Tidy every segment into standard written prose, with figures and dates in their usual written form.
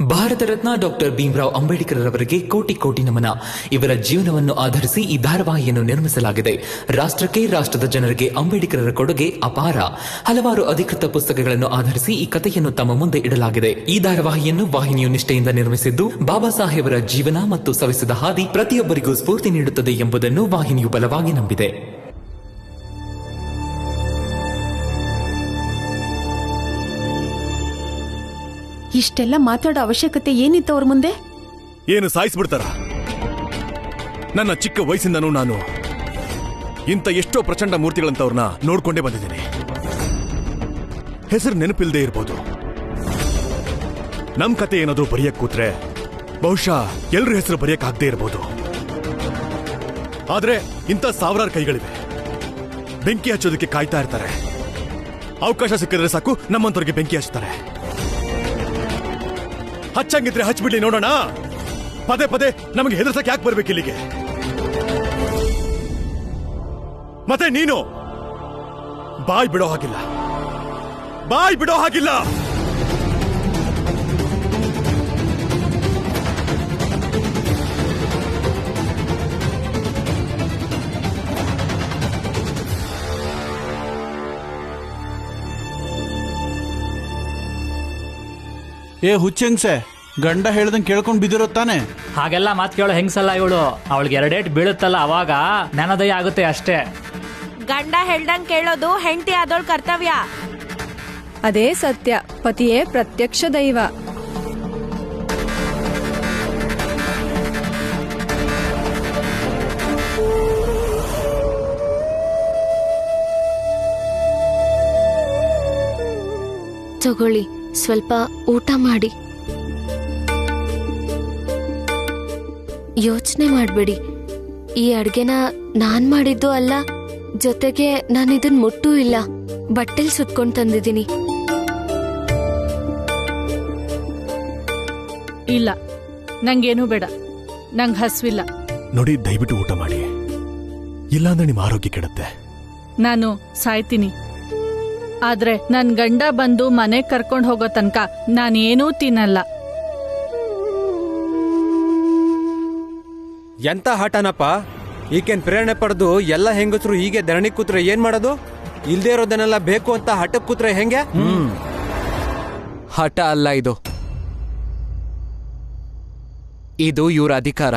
Bharat Ratna doctor Bhimrao Ambedkar ಅವರಿಗೆ ಕೋಟಿ ಕೋಟಿ ನಮನ. ಇವರ ಜೀವನವನ್ನು ಆಧರಿಸಿ ಈ ಧಾರಾವಾಹಿಯನ್ನು ನಿರ್ಮಿಸಲಾಗಿದೆ. ರಾಷ್ಟ್ರಕ್ಕೆ, ರಾಷ್ಟ್ರದ ಜನರಿಗೆ ಅಂಬೇಡ್ಕರರ ಕೊಡುಗೆ ಅಪಾರ. ಹಲವಾರು ಅಧಿಕೃತ ಪುಸ್ತಕಗಳನ್ನು ಆಧರಿಸಿ ಈ ಕಥೆಯನ್ನು ತಮ್ಮ ಮುಂದೆ ಇಡಲಾಗಿದೆ. ಈ ಧಾರಾವಾಹಿಯನ್ನು ವಾಹಿನಿಯು ನಿಷ್ಠೆಯಿಂದ ನಿರ್ಮಿಸಿದ್ದು, ಬಾಬಾ ಸಾಹೇಬರ ಜೀವನ ಮತ್ತು ಸವಿಸಿದ ಹಾದಿ ಪ್ರತಿಯೊಬ್ಬರಿಗೂ ಸ್ಫೂರ್ತಿ ನೀಡುತ್ತದೆ ಎಂಬುದನ್ನು ವಾಹಿನಿಯು ಬಲವಾಗಿ ನಂಬಿದೆ. ಇಷ್ಟೆಲ್ಲ ಮಾತಾಡೋ ಅವಶ್ಯಕತೆ ಏನಿತ್ತು ಅವ್ರ ಮುಂದೆ? ಏನು ಸಾಯಿಸ್ಬಿಡ್ತಾರ? ನನ್ನ ಚಿಕ್ಕ ವಯಸ್ಸಿಂದನೂ ನಾನು ಇಂಥ ಎಷ್ಟೋ ಪ್ರಚಂಡ ಮೂರ್ತಿಗಳಂತವ್ರನ್ನ ನೋಡ್ಕೊಂಡೇ ಬಂದಿದ್ದೀನಿ. ಹೆಸರು ನೆನಪಿಲ್ದೇ ಇರ್ಬೋದು. ನಮ್ ಕತೆ ಏನಾದ್ರೂ ಬರೆಯಕ್ ಕೂತ್ರೆ ಬಹುಶಃ ಎಲ್ರ ಹೆಸರು ಬರೆಯಕ್ ಆಗದೆ ಇರ್ಬೋದು. ಆದ್ರೆ ಇಂಥ ಸಾವಿರಾರು ಕೈಗಳಿವೆ. ಬೆಂಕಿ ಹಚ್ಚೋದಕ್ಕೆ ಕಾಯ್ತಾ ಇರ್ತಾರೆ. ಅವಕಾಶ ಸಿಕ್ಕಿದ್ರೆ ಸಾಕು ನಮ್ಮಂತವ್ರಿಗೆ ಬೆಂಕಿ ಹಚ್ತಾರೆ. ಹಚ್ಚಂಗಿದ್ರೆ ಹಚ್ಬಿಡ್ಲಿ ನೋಡೋಣ. ಪದೇ ಪದೇ ನಮಗೆ ಹೆದರ್ಸಕ್ಕೆ ಯಾಕೆ ಬರ್ಬೇಕು ಇಲ್ಲಿಗೆ? ಮತ್ತೆ ನೀನು ಬಾಯ್ ಬಿಡೋ ಹಾಗಿಲ್ಲ, ಬಾಯ್ ಬಿಡೋ ಹಾಗಿಲ್ಲ. ಏ ಹುಚ್ಚಂಗ್ಸೆ, ಗಂಡ ಹೇಳ್ದಂಗೆ ಕೇಳ್ಕೊಂಡ್ ಬಿದ್ದಿರೋ ತಾನೆ? ಹಾಗೆಲ್ಲ ಮಾತು ಕೇಳೋ ಹೆಂಗ್ಸಲ್ಲ ಇವಳು. ಅವಳಿಗೆ ಎರಡೇಟ್ ಬೀಳುತ್ತಲ್ಲ, ಅವಾಗ ಜ್ಞಾನೋದಯ ಆಗುತ್ತೆ ಅಷ್ಟೇ. ಗಂಡ ಹೇಳ್ದಂಗ್ ಕೇಳೋದು ಹೆಂಡತಿ ಆದೋಳ್ ಕರ್ತವ್ಯ. ಅದೇ ಸತ್ಯ. ಪತಿಯೇ ಪ್ರತ್ಯಕ್ಷ ದೈವ. ತಗೊಳ್ಳಿ, ಸ್ವಲ್ಪ ಊಟ ಮಾಡಿ. ಯೋಚನೆ ಮಾಡ್ಬೇಡಿ, ಈ ಅಡ್ಗೆನ ನಾನ್ ಮಾಡಿದ್ದು ಅಲ್ಲ, ಜೊತೆಗೆ ನಾನು ಇದನ್ ಮುಟ್ಟೂ ಇಲ್ಲ. ಬಟ್ಟೆಲ್ ಸುತ್ಕೊಂಡ್ ತಂದಿದ್ದೀನಿ. ಇಲ್ಲ, ನಂಗೇನೂ ಬೇಡ. ನಂಗ್ ಹಸ್ವಿಲ್ಲ. ನೋಡಿ, ದಯವಿಟ್ಟು ಊಟ ಮಾಡಿ, ಇಲ್ಲಾಂದ್ರೆ ನಿಮ್ಮ ಆರೋಗ್ಯ ಕೆಡುತ್ತೆ. ನಾನು ಸಾಯ್ತೀನಿ. ಆದ್ರೆ ನನ್ ಗಂಡ ಬಂದು ಮನೆ ಕರ್ಕೊಂಡ್ ಹೋಗೋ ತನಕ ನಾನೇನೂ ತಿನ್ನಲ್ಲ. ಎಂತ ಹಠನಪ್ಪ! ಈಕೇನ್ ಪ್ರೇರಣೆ ಪಡೆದು ಎಲ್ಲ ಹೆಂಗಸರು ಹೀಗೆ ಧರಣಿ ಕೂತ್ರೆ ಏನ್ ಮಾಡೋದು? ಇಲ್ದೇ ಇರೋದನ್ನೆಲ್ಲ ಬೇಕು ಅಂತ ಹಠಕ್ ಕೂತ್ರೆ ಹೆಂಗೆ? ಹಠ ಅಲ್ಲ ಇದು, ಇದು ಇವ್ರ ಅಧಿಕಾರ.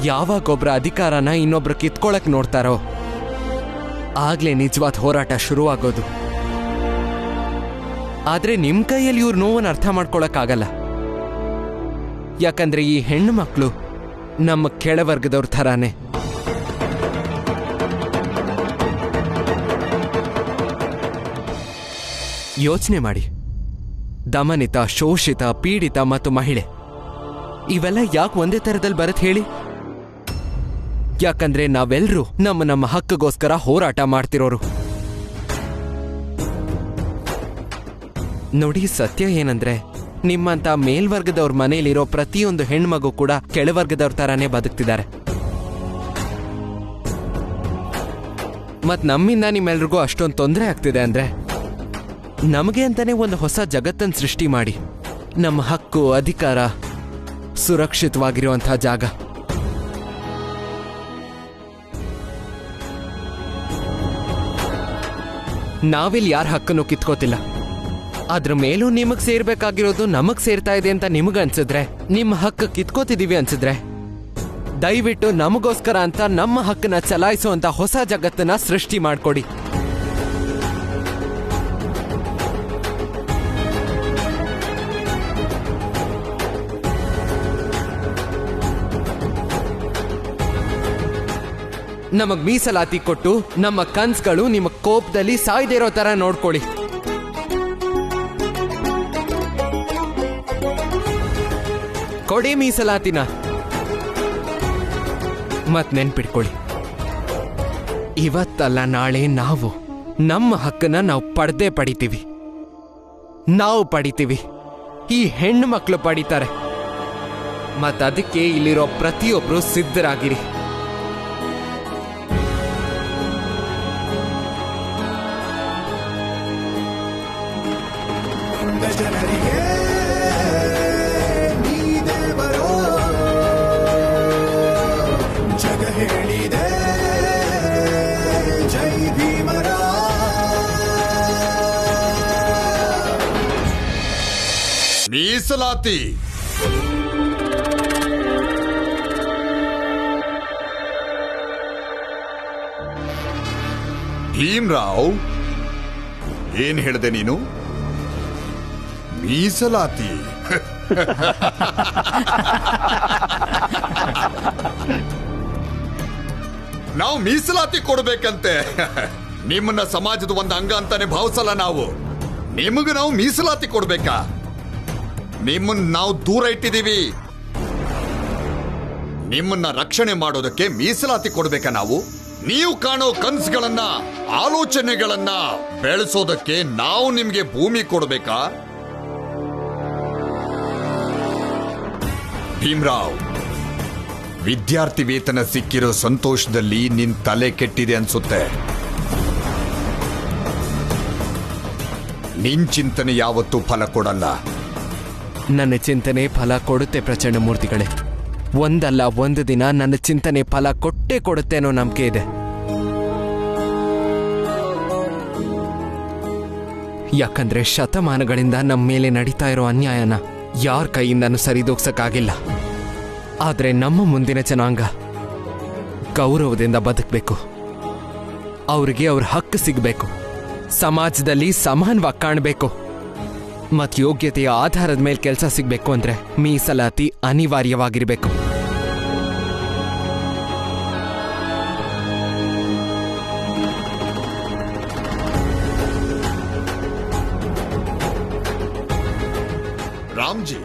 ಯಾವಾಗೊಬ್ರ ಅಧಿಕಾರನ ಇನ್ನೊಬ್ರು ಕಿತ್ಕೊಳಕ್ ನೋಡ್ತಾರೋ ಆಗ್ಲೇ ನಿಜವಾದ ಹೋರಾಟ ಶುರುವಾಗೋದು. ಆದ್ರೆ ನಿಮ್ ಕೈಯಲ್ಲಿ ಇವ್ರ ನೋವನ್ನು ಅರ್ಥ ಮಾಡ್ಕೊಳಕ್ಕಾಗಲ್ಲ. ಯಾಕಂದ್ರೆ ಈ ಹೆಣ್ಣು ಮಕ್ಕಳು ನಮ್ಮ ಕೆಳವರ್ಗದವ್ರ ಥರಾನೆ. ಯೋಚನೆ ಮಾಡಿ, ದಮನಿತ, ಶೋಷಿತ, ಪೀಡಿತ ಮತ್ತು ಮಹಿಳೆ ಇವೆಲ್ಲ ಯಾಕೆ ಒಂದೇ ಥರದಲ್ಲಿ ಬರತ್ ಹೇಳಿ? ಯಾಕಂದ್ರೆ ನಾವೆಲ್ಲರೂ ನಮ್ಮ ಹಕ್ಕಿಗೋಸ್ಕರ ಹೋರಾಟ ಮಾಡ್ತಿರೋರು. ನೋಡಿ, ಸತ್ಯ ಏನಂದ್ರೆ ನಿಮ್ಮಂತ ಮೇಲ್ವರ್ಗದವ್ರ ಮನೇಲಿರೋ ಪ್ರತಿಯೊಂದು ಹೆಣ್ಮಗು ಕೂಡ ಕೆಳವರ್ಗದವ್ರ ತರಾನೇ ಬದುಕ್ತಿದ್ದಾರೆ. ಮತ್ ನಮ್ಮಿಂದ ನಿಮ್ಮೆಲ್ರಿಗೂ ಅಷ್ಟೊಂದು ತೊಂದರೆ ಆಗ್ತಿದೆ ಅಂದ್ರೆ ನಮಗೆ ಅಂತಾನೆ ಒಂದು ಹೊಸ ಜಗತ್ತನ್ನು ಸೃಷ್ಟಿ ಮಾಡಿ, ನಮ್ಮ ಹಕ್ಕು, ಅಧಿಕಾರ ಸುರಕ್ಷಿತವಾಗಿರುವಂತಹ ಜಾಗ. ನಾವಿಲ್ಲಿ ಯಾರ ಹಕ್ಕನ್ನು ಕಿತ್ಕೋತಿಲ್ಲ. ಅದ್ರ ಮೇಲೂ ನಿಮಗ್ ಸೇರ್ಬೇಕಾಗಿರೋದು ನಮಗ್ ಸೇರ್ತಾ ಇದೆ ಅಂತ ನಿಮಗನ್ಸಿದ್ರೆ, ನಿಮ್ಮ ಹಕ್ಕು ಕಿತ್ಕೋತಿದೀವಿ ಅನ್ಸಿದ್ರೆ, ದಯವಿಟ್ಟು ನಮಗೋಸ್ಕರ ಅಂತ ನಮ್ಮ ಹಕ್ಕನ್ನ ಚಲಾಯಿಸುವಂತ ಹೊಸ ಜಗತ್ತನ್ನ ಸೃಷ್ಟಿ ಮಾಡ್ಕೊಡಿ. ನಮಗ್ ಮೀಸಲಾತಿ ಕೊಟ್ಟು ನಮ್ಮ ಕನ್ಸ್ಗಳು ನಿಮ್ಮ ಕೋಪದಲ್ಲಿ ಸಾಯ್ದೇ ಇರೋ ತರ ನೋಡ್ಕೊಳ್ಳಿ. ಕೊಡಿ ಮೀಸಲಾತಿನ. ಮತ್ ನೆನ್ಪಿಡ್ಕೊಳ್ಳಿ, ಇವತ್ತಲ್ಲ ನಾಳೆ ನಾವು ನಮ್ಮ ಹಕ್ಕನ್ನ ನಾವು ಪಡೆದೇ ಪಡಿತೀವಿ. ನಾವು ಪಡಿತೀವಿ, ಈ ಹೆಣ್ಣು ಮಕ್ಕಳು ಪಡಿತಾರೆ. ಮತ್ತದಕ್ಕೆ ಇಲ್ಲಿರೋ ಪ್ರತಿಯೊಬ್ರು ಸಿದ್ಧರಾಗಿರಿ. ಜನರಿಗೆ ಮೀಸಲಾತಿ ಭೀಮ್ರಾವ್, ಏನ್ ಹೇಳ್ದೆ ನೀನು? ಮೀಸಲಾತಿ? ನಾವು ಮೀಸಲಾತಿ ಕೊಡ್ಬೇಕಂತೆ. ನಿಮ್ಮನ್ನ ಸಮಾಜದ ಒಂದು ಅಂಗ ಅಂತಾನೆ ಭಾವಿಸಲ್ಲ ನಾವು. ನಿಮಗ ನಾವು ಮೀಸಲಾತಿ ಕೊಡ್ಬೇಕಾ? ನಿಮ್ಮನ್ನ ನಾವು ದೂರ ಇಟ್ಟಿದೀವಿ. ನಿಮ್ಮನ್ನ ರಕ್ಷಣೆ ಮಾಡೋದಕ್ಕೆ ಮೀಸಲಾತಿ ಕೊಡ್ಬೇಕಾ ನಾವು? ನೀವು ಕಾಣೋ ಕನಸುಗಳನ್ನ, ಆಲೋಚನೆಗಳನ್ನ ಬೆಳೆಸೋದಕ್ಕೆ ನಾವು ನಿಮ್ಗೆ ಭೂಮಿ ಕೊಡ್ಬೇಕಾ? ಭೀಮ್ರಾವ್, ವಿದ್ಯಾರ್ಥಿ ವೇತನ ಸಿಕ್ಕಿರೋ ಸಂತೋಷದಲ್ಲಿ ನಿನ್ ತಲೆ ಕೆಟ್ಟಿದೆ ಅನ್ಸುತ್ತೆ. ನಿನ್ ಚಿಂತನೆ ಯಾವತ್ತೂ ಫಲ ಕೊಡಲ್ಲ. ನನ್ನ ಚಿಂತನೆ ಫಲ ಕೊಡುತ್ತೆ ಪ್ರಚಂಡ ಮೂರ್ತಿಗಳೇ. ಒಂದಲ್ಲ ಒಂದು ದಿನ ನನ್ನ ಚಿಂತನೆ ಫಲ ಕೊಟ್ಟೇ ಕೊಡುತ್ತೆ ಅನ್ನೋ ನಂಬಿಕೆ ಇದೆ. ಯಾಕಂದ್ರೆ ಶತಮಾನಗಳಿಂದ ನಮ್ಮ ಮೇಲೆ ನಡೀತಾ ಇರೋ ಅನ್ಯಾಯನ ಯಾರ ಕೈಯಿಂದನೂ ಸರಿದೂಗ್ಸಕ್ಕಾಗಿಲ್ಲ. ಆದ್ರೆ ನಮ್ಮ ಮುಂದಿನ ಜನಾಂಗ ಗೌರವದಿಂದ ಬದುಕಬೇಕು. ಅವ್ರಿಗೆ ಅವ್ರ ಹಕ್ಕು ಸಿಗಬೇಕು. ಸಮಾಜದಲ್ಲಿ ಸಮಾನವಾಗಿ ಕಾಣಬೇಕು. ಮತ್ ಯೋಗ್ಯತೆಯ ಆಧಾರದ ಮೇಲೆ ಕೆಲಸ ಸಿಗಬೇಕು ಅಂದ್ರೆ ಮೀಸಲಾತಿ ಅನಿವಾರ್ಯವಾಗಿರಬೇಕು. ರಾಮ್ಜಿ,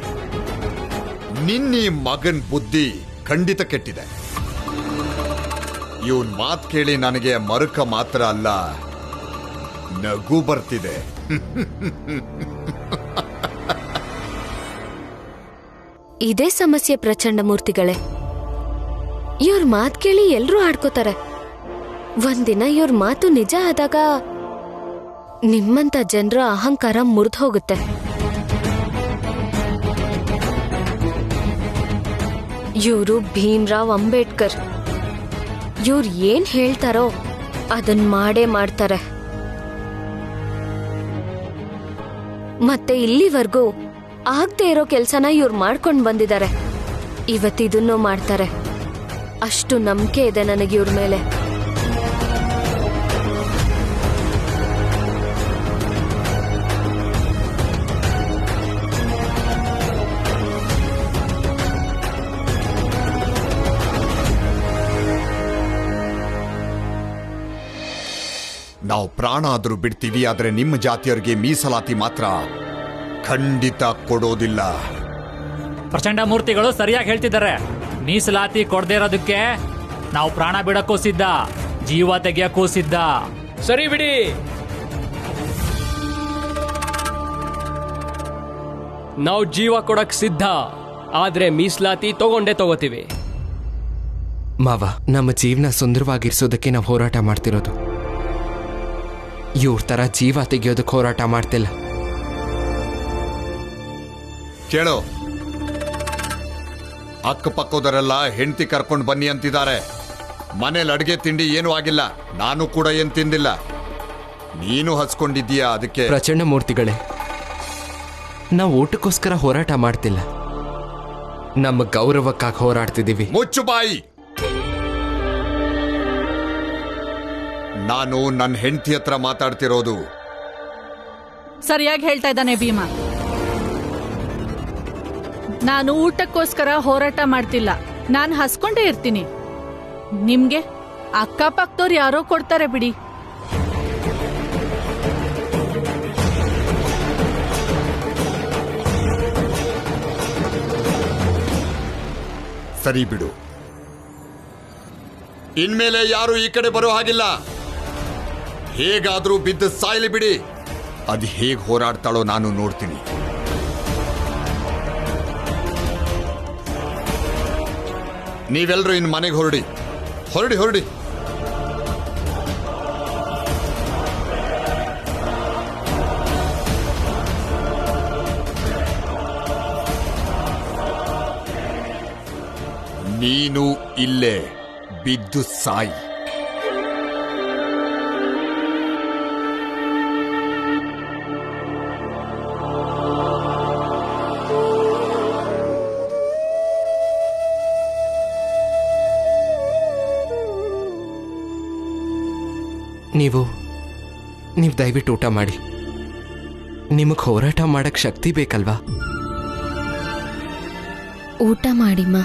ನಿನ್ನಿ ಮಗನ್ ಬುದ್ಧಿ ಖಂಡಿತ ಕೆಟ್ಟಿದೆ. ಇವನ್ ಮಾತ್ ಕೇಳಿ ನನಗೆ ಮರುಕ ಮಾತ್ರ ಅಲ್ಲ, ನಗು ಬರ್ತಿದೆ. ಇದೇ ಸಮಸ್ಯೆ ಪ್ರಚಂಡ ಮೂರ್ತಿಗಳೇ. ಇವ್ರ ಮಾತ್ ಕೇಳಿ ಎಲ್ರೂ ಆಡ್ಕೋತಾರೆ. ಒಂದಿನ ಇವ್ರ ಮಾತು ನಿಜ ಆದಾಗ ನಿಮ್ಮಂತ ಜನರ ಅಹಂಕಾರ ಮುರಿದು ಹೋಗುತ್ತೆ. ಇವರು ಭೀಮ್ರಾವ್ ಅಂಬೇಡ್ಕರ್. ಇವ್ರು ಏನ್ ಹೇಳ್ತಾರೋ ಅದನ್ ಮಾಡೇ ಮಾಡ್ತಾರೆ. ಮತ್ತೆ ಇಲ್ಲಿವರೆಗೂ ಆಗದೆ ಇರೋ ಕೆಲ್ಸನ ಇವ್ರು ಮಾಡ್ಕೊಂಡು ಬಂದಿದ್ದಾರೆ. ಇವತ್ತಿದನ್ನು ಮಾಡ್ತಾರೆ. ಅಷ್ಟು ನಂಬಿಕೆ ಇದೆ ನನಗೆ ಇವ್ರ ಮೇಲೆ. ನಾವು ಪ್ರಾಣ ಆದ್ರೂ ಬಿಡ್ತೀವಿ, ಆದ್ರೆ ನಿಮ್ಮ ಜಾತಿಯವರಿಗೆ ಮೀಸಲಾತಿ ಮಾತ್ರ ಖಂಡಿತ ಕೊಡೋದಿಲ್ಲ. ಪ್ರಚಂಡ ಮೂರ್ತಿಗಳು ಸರಿಯಾಗಿ ಹೇಳ್ತಿದ್ದಾರೆ. ಮೀಸಲಾತಿ ಕೊಡದೇ ಇರೋದಕ್ಕೆ ನಾವು ಪ್ರಾಣ ಬಿಡಕ್ಕೂ ಸಿದ್ಧ, ಜೀವ ತೆಗಿಯಕ್ಕೂ ಸಿದ್ಧ. ಸರಿ ಬಿಡಿ. ನಾವು ಜೀವ ಕೊಡಕ್ ಸಿದ್ಧ, ಆದ್ರೆ ಮೀಸಲಾತಿ ತಗೊಂಡೇ ತಗೋತೀವಿ. ಮಾವ, ನಮ್ಮ ಜೀವನ ಸುಂದರವಾಗಿರ್ಸೋದಕ್ಕೆ ನಾವು ಹೋರಾಟ ಮಾಡ್ತಿರೋದು. ಇವ್ರ ತರ ಜೀವ ತೆಗೆಯೋದಕ್ಕೆ ಹೋರಾಟ ಮಾಡ್ತಿಲ್ಲ. ಕೇಳೋ, ಅಕ್ಕಪಕ್ಕದವರೆಲ್ಲ ಹೆಂಡತಿ ಕರ್ಕೊಂಡು ಬನ್ನಿ ಅಂತಿದ್ದಾರೆ. ಮನೇಲಿ ಅಡ್ಗೆ ತಿಂಡಿ ಏನೂ ಆಗಿಲ್ಲ, ನಾನು ಕೂಡ ಏನ್ ತಿಂದಿಲ್ಲ. ನೀನು ಹಸ್ಕೊಂಡಿದ್ದೀಯಾ ಅದಕ್ಕೆ. ಪ್ರಚಂಡ ಮೂರ್ತಿಗಳೇ, ನಾವು ಊಟಕ್ಕೋಸ್ಕರ ಹೋರಾಟ ಮಾಡ್ತಿಲ್ಲ, ನಮ್ಮ ಗೌರವಕ್ಕಾಗಿ ಹೋರಾಡ್ತಿದ್ದೀವಿ. ಮುಚ್ಚು ಬಾಯಿ. ನಾನು ನನ್ನ ಹೆಂಡತಿ ಹತ್ರ ಮಾತಾಡ್ತಿರೋದು. ಸರಿಯಾಗಿ ಹೇಳ್ತಾ ಇದ್ದಾನೆ ಭೀಮಾ. ನಾನು ಊಟಕ್ಕೋಸ್ಕರ ಹೋರಾಟ ಮಾಡ್ತಿಲ್ಲ, ನಾನು ಹಸ್ಕೊಂಡೇ ಇರ್ತೀನಿ. ನಿಮ್ಗೆ ಅಕ್ಕಪಕ್ಕದವ್ರು ಯಾರೋ ಕೊಡ್ತಾರೆ ಬಿಡಿ. ಸರಿ ಬಿಡು, ಇನ್ಮೇಲೆ ಯಾರು ಈ ಕಡೆ ಬರೋ ಹಾಗಿಲ್ಲ. ಹೇಗಾದ್ರೂ ಬಿದ್ದು ಸಾಯ್ಲಿ ಬಿಡಿ. ಅದು ಹೇಗೆ ಹೋರಾಡ್ತಾಳೋ ನಾನು ನೋಡ್ತೀನಿ. ನೀವೆಲ್ಲರೂ ಇನ್ನು ಮನೆಗೆ ಹೊರಡಿ ಹೊರಡಿ ಹೊರಡಿ. ನೀನು ಇಲ್ಲೇ ಬಿದ್ದು ಸಾಯಿ. ನೀವು ದಯವಿಟ್ಟು ಊಟ ಮಾಡಿ. ನಿಮಗೆ ಹೋರಾಟ ಮಾಡಕ್ ಶಕ್ತಿ ಬೇಕಲ್ವಾ? ಊಟ ಮಾಡಿಮ್ಮ.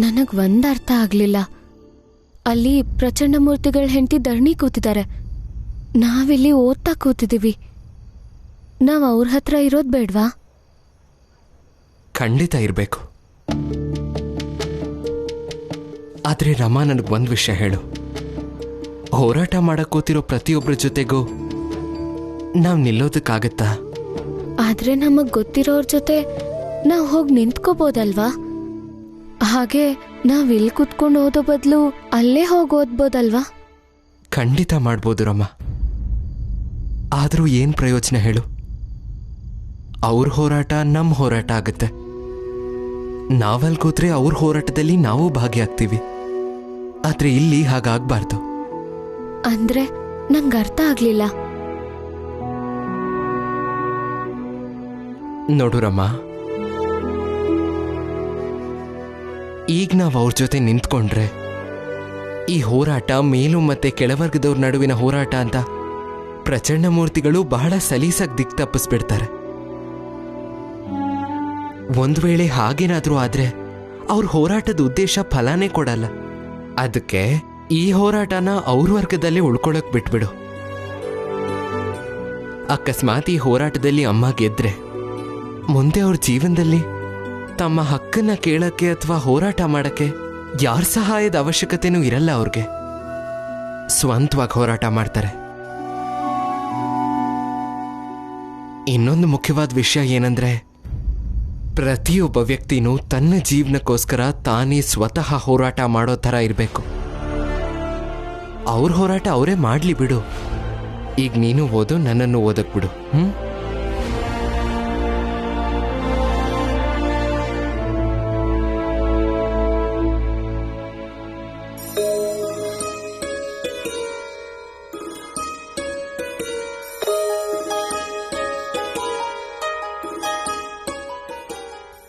ನನಗ್ ಒಂದ್ ಅರ್ಥ ಆಗ್ಲಿಲ್ಲ. ಅಲ್ಲಿ ಪ್ರಚಂಡ ಮೂರ್ತಿಗಳ ಹೆಂಡತಿ ಧರಣಿ ಕೂತಿದ್ದಾರೆ, ನಾವಿಲ್ಲಿ ಓದ್ತಾ ಕೂತಿದೀವಿ. ನಾವ್ ಅವ್ರ ಹತ್ರ ಇರೋದ್ ಬೇಡ್ವಾ? ಖಂಡಿತ ಇರ್ಬೇಕು. ಆದ್ರೆ ರಮಾ, ನನಗ್ ಒಂದ್ ವಿಷಯ ಹೇಳು. ಹೋರಾಟ ಮಾಡಕ್ ಕೂತಿರೋ ಪ್ರತಿಯೊಬ್ಬರ ಜೊತೆಗೂ ನಾವ್ ನಿಲ್ಲೋದಕ್ಕಾಗತ್ತಾ? ಆದ್ರೆ ನಮಗ್ ಗೊತ್ತಿರೋರ್ ಜೊತೆ ನಾವ್ ಹೋಗಿ ನಿಂತ್ಕೋಬೋದಲ್ವಾ? ಹಾಗೆ ನಾವ್ ಇಲ್ಲಿ ಕುತ್ಕೊಂಡು ಓದೋ ಬದಲು ಅಲ್ಲೇ ಹೋಗಿ ಓದ್ಬೋದಲ್ವಾ? ಖಂಡಿತ ಮಾಡ್ಬೋದು ರಮ್ಮ. ಆದ್ರೂ ಏನ್ ಪ್ರಯೋಜನ ಹೇಳು? ಅವ್ರ ಹೋರಾಟ ನಮ್ ಹೋರಾಟ ಆಗುತ್ತೆ. ನಾವಲ್ ಕೂತ್ರೆ ಅವ್ರ ಹೋರಾಟದಲ್ಲಿ ನಾವು ಭಾಗಿಯಾಗ್ತೀವಿ. ಆದ್ರೆ ಇಲ್ಲಿ ಹಾಗಾಗ್ಬಾರ್ದು. ಅಂದ್ರೆ ನಂಗ್ ಅರ್ಥ ಆಗ್ಲಿಲ್ಲ. ನೋಡು ರಮ್ಮ, ಈಗ ನಾವು ಅವ್ರ ಜೊತೆ ನಿಂತ್ಕೊಂಡ್ರೆ ಈ ಹೋರಾಟ ಮೇಲು ಮತ್ತೆ ಕೆಳವರ್ಗದವ್ರ ನಡುವಿನ ಹೋರಾಟ ಅಂತ ಪ್ರಚಂಡ ಮೂರ್ತಿಗಳು ಬಹಳ ಸಲೀಸಾಗಿ ದಿಕ್ ತಪ್ಪಿಸ್ಬಿಡ್ತಾರೆ. ಒಂದ್ ವೇಳೆ ಹಾಗೇನಾದ್ರೂ ಆದ್ರೆ ಅವ್ರ ಹೋರಾಟದ ಉದ್ದೇಶ ಫಲಾನೇ ಕೊಡಲ್ಲ. ಅದಕ್ಕೆ ಈ ಹೋರಾಟನ ಅವ್ರ ವರ್ಗದಲ್ಲೇ ಉಳ್ಕೊಳಕ್ ಬಿಟ್ಬಿಡು. ಅಕಸ್ಮಾತ್ ಈ ಹೋರಾಟದಲ್ಲಿ ಅಮ್ಮ ಗೆದ್ರೆ ಮುಂದೆ ಅವ್ರ ಜೀವನದಲ್ಲಿ ತಮ್ಮ ಹಕ್ಕನ್ನ ಕೇಳಕ್ಕೆ ಅಥವಾ ಹೋರಾಟ ಮಾಡಕ್ಕೆ ಯಾರ ಸಹಾಯದ ಅವಶ್ಯಕತೆನೂ ಇರಲ್ಲ. ಅವ್ರಿಗೆ ಸ್ವಂತವಾಗಿ ಹೋರಾಟ ಮಾಡ್ತಾರೆ. ಇನ್ನೊಂದು ಮುಖ್ಯವಾದ ವಿಷಯ ಏನಂದ್ರೆ, ಪ್ರತಿಯೊಬ್ಬ ವ್ಯಕ್ತಿನೂ ತನ್ನ ಜೀವನಕ್ಕೋಸ್ಕರ ತಾನೇ ಸ್ವತಃ ಹೋರಾಟ ಮಾಡೋ ಥರ ಇರಬೇಕು. ಅವ್ರ ಹೋರಾಟ ಅವರೇ ಮಾಡ್ಲಿ ಬಿಡು. ಈಗ ನೀನು ಓದು, ನನ್ನನ್ನು ಓದಕ್ ಬಿಡು.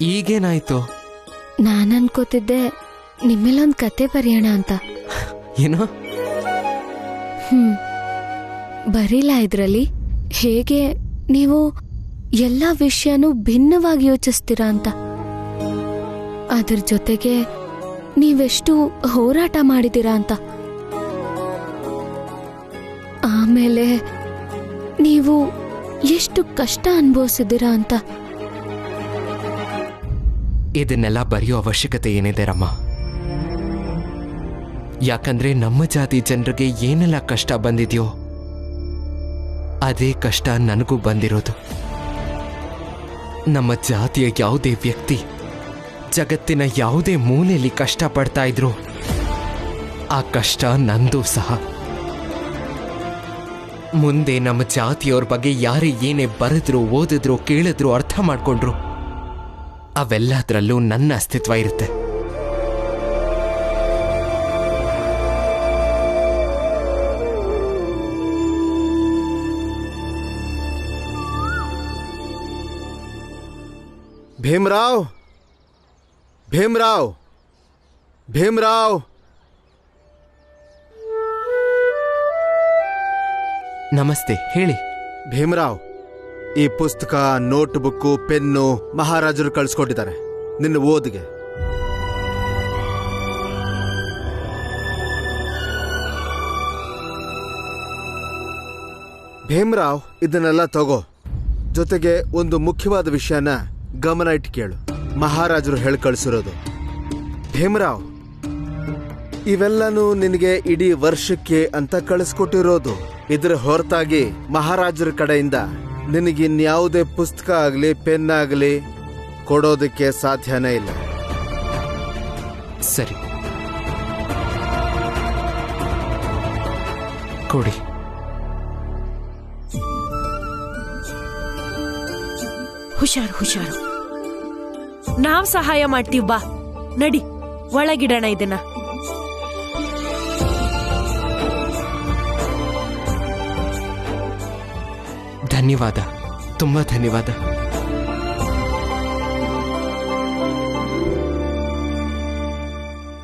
ಈಗೇನಾಯ್ತು? ನಾನ್ ಅನ್ಕೋತಿದ್ದೆ ನಿಮ್ಮೆಲ್ಲೊಂದ್ ಕತೆ ಬರೆಯೋಣ ಅಂತ. ಏನೋ? ಬರೀಲ್ಲ ಇದ್ರಲ್ಲಿ. ಹೇಗೆ ನೀವು ಎಲ್ಲ ವಿಷಯನೂ ಭಿನ್ನವಾಗಿ ಯೋಚಿಸ್ತೀರಾ ಅಂತ. ಅದ್ರ ಜೊತೆಗೆ ನೀವೆಷ್ಟು ಹೋರಾಟ ಮಾಡಿದ್ದೀರಾ ಅಂತ. ಆಮೇಲೆ ನೀವು ಎಷ್ಟು ಕಷ್ಟ ಅನುಭವಿಸಿದ್ದೀರಾ ಅಂತ. ಇದನ್ನೆಲ್ಲ ಬರೆಯೋ ಅವಶ್ಯಕತೆ ಏನಿದೆ ರಮ್ಮ? ಯಾಕಂದ್ರೆ ನಮ್ಮ ಜಾತಿ ಜನರಿಗೆ ಏನೆಲ್ಲ ಕಷ್ಟ ಬಂದಿದೆಯೋ ಅದೇ ಕಷ್ಟ ನನಗೂ ಬಂದಿರೋದು. ನಮ್ಮ ಜಾತಿಯ ಯಾವುದೇ ವ್ಯಕ್ತಿ ಜಗತ್ತಿನ ಯಾವುದೇ ಮೂಲೆಯಲ್ಲಿ ಕಷ್ಟ ಪಡ್ತಾ ಇದ್ರು ಆ ಕಷ್ಟ ನಂದು ಸಹ. ಮುಂದೆ ನಮ್ಮ ಜಾತಿಯವ್ರ ಬಗ್ಗೆ ಯಾರೇ ಏನೇ ಬರೆದ್ರು, ಓದಿದ್ರು, ಕೇಳಿದ್ರು, ಅರ್ಥ ಮಾಡ್ಕೊಂಡ್ರು ಅವೆಲ್ಲದರಲ್ಲೂ ನನ್ನ ಅಸ್ತಿತ್ವ ಇರುತ್ತೆ. ಭೀಮರಾವ್, ಭೀಮರಾವ್, ಭೀಮರಾವ್. ನಮಸ್ತೆ, ಹೇಳಿ. ಭೀಮರಾವ್, ಈ ಪುಸ್ತಕ, ನೋಟ್ ಬುಕ್ಕು, ಪೆನ್ನು ಮಹಾರಾಜರು ಕಳಿಸ್ಕೊಟ್ಟಿದ್ದಾರೆ ನಿನ್ನ ಓದಿಗೆ. ಭೀಮ್ರಾವ್, ಇದನ್ನೆಲ್ಲ ತಗೋ. ಜೊತೆಗೆ ಒಂದು ಮುಖ್ಯವಾದ ವಿಷಯನ ಗಮನ ಇಟ್ಟು ಕೇಳು. ಮಹಾರಾಜರು ಹೇಳಿ ಕಳಿಸಿರೋದು. ಭೀಮ್ರಾವ್, ಇವೆಲ್ಲನೂ ನಿನಗೆ ಇಡೀ ವರ್ಷಕ್ಕೆ ಅಂತ ಕಳಿಸ್ಕೊಟ್ಟಿರೋದು. ಇದರ ಹೊರತಾಗಿ ಮಹಾರಾಜರ ಕಡೆಯಿಂದ ನಿನಗಿನ್ಯಾವುದೇ ಪುಸ್ತಕ ಆಗಲಿ ಪೆನ್ ಆಗಲಿ ಕೊಡೋದಕ್ಕೆ ಸಾಧ್ಯನೇ ಇಲ್ಲ. ಸರಿ, ಕೊಡಿ. ಹುಷಾರು ಹುಷಾರು. ನಾವ್ ಸಹಾಯ ಮಾಡ್ತೀವಿ, ಬಾ ನಡಿ ಒಳಗಿಡೋಣ ಇದನ್ನ. ಧನ್ಯವಾದ, ತುಂಬಾ ಧನ್ಯವಾದ.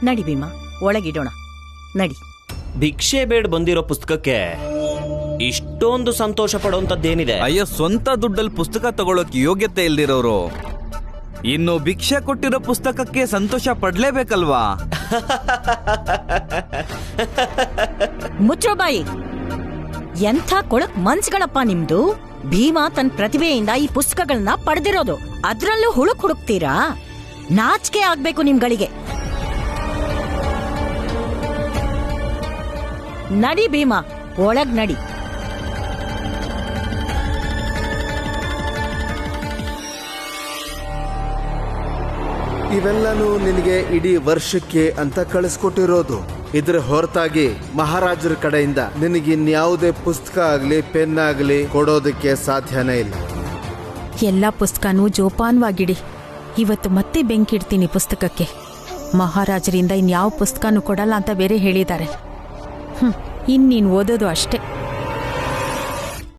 ನಡಿ ಭೀಮಾ, ಒಳಗಿಡೋಣ, ನಡಿ. ಭಿಕ್ಷೆ ಬೇಡ ಬಂದಿರೋ ಪುಸ್ತಕಕ್ಕೆ ಇಷ್ಟೊಂದು ಸಂತೋಷ ಪಡುವಂತದ್ದೇನಿದೆ? ಅಯ್ಯೋ, ಸ್ವಂತ ದುಡ್ಡಲ್ಲಿ ಪುಸ್ತಕ ತಗೊಳ್ಳೋಕೆ ಯೋಗ್ಯತೆ ಇಲ್ದಿರೋರು ಇನ್ನು ಭಿಕ್ಷೆ ಕೊಟ್ಟಿರೋ ಪುಸ್ತಕಕ್ಕೆ ಸಂತೋಷ ಪಡ್ಲೇಬೇಕಲ್ವಾ? ಮುಚ್ಚೋ ಬಾಯಿ. ಎಂಥ ಕೊಳಕ್ ಮನ್ಸ್ಗಳಪ್ಪ ನಿಮ್ದು. ಭೀಮಾ ತನ್ನ ಪ್ರತಿಭೆಯಿಂದ ಈ ಪುಸ್ತಕಗಳನ್ನ ಪಡೆದಿರೋದು, ಅದ್ರಲ್ಲೂ ಹುಡುಕ್ತೀರಾ? ನಾಚಿಕೆ ಆಗ್ಬೇಕು ನಿಮ್ಗಳಿಗೆ. ನಡಿ ಭೀಮಾ, ಒಳಗ್ ನಡಿ. ಇವೆಲ್ಲನೂ ನಿನಗೆ ಇಡೀ ವರ್ಷಕ್ಕೆ ಅಂತ ಕಳಿಸ್ಕೊಟ್ಟಿರೋದು. ಇದರ ಹೊರತಾಗಿ ಮಹಾರಾಜರ ಕಡೆಯಿಂದ ನಿನಗಿನ್ಯಾವುದೇ ಪುಸ್ತಕ ಆಗಲಿ ಪೆನ್ ಆಗಲಿ ಕೊಡೋದಕ್ಕೆ ಸಾಧ್ಯನೇ ಇಲ್ಲ. ಎಲ್ಲ ಪುಸ್ತಕನೂ ಜೋಪಾನವಾಗಿಡಿ. ಇವತ್ತು ಮತ್ತೆ ಬೆಂಕಿಡ್ತೀನಿ ಪುಸ್ತಕಕ್ಕೆ. ಮಹಾರಾಜರಿಂದ ಇನ್ಯಾವ ಪುಸ್ತಕನೂ ಕೊಡಲ್ಲ ಅಂತ ಬೇರೆ ಹೇಳಿದ್ದಾರೆ. ಇನ್ನು ನೀನು ಓದೋದು ಅಷ್ಟೇ.